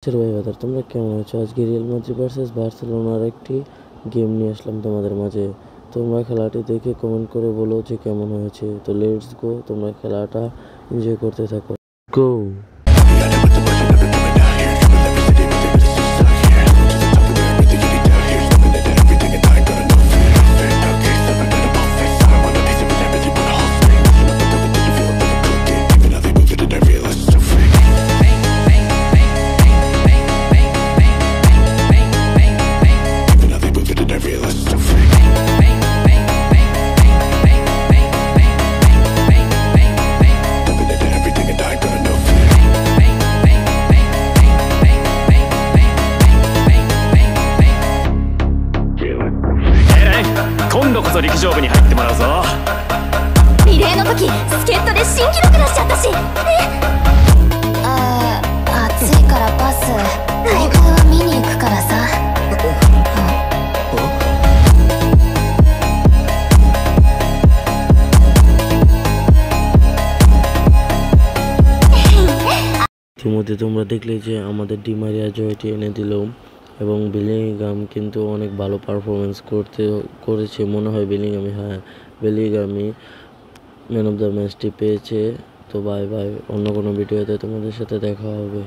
ভাই বাদার, তোমরা কেমন আছো? আজকে রিয়াল মাদ্রিদ ভার্সেস বার্সেলোনার একটি গেম নিয়ে আসলাম তোমাদের মাঝে। তোমরা খেলাটি দেখে কমেন্ট করে বলো যে কেমন হয়েছে। তো লেটস গো, তোমরা খেলাটা এনজয় করতে থাকো। গো।今度こそ陸上部に入ってもらうぞ。リレーの時助っ人で新記録出しちゃったし。暑いからパス。大会は見に行くからさ。ইতিমধ্যে তোমরা দেখলে যে আমাদের ডিমারিয়া জয়টি এনে দিল এবং বেলিংহাম কিন্তু অনেক ভালো পারফরমেন্স করেছে মনে হয়। বেলিংহামই ম্যান অফ দ্য ম্যাচটি পেয়েছে। তো বাই বাই, অন্য কোনো ভিডিওতে তোমাদের সাথে দেখা হবে।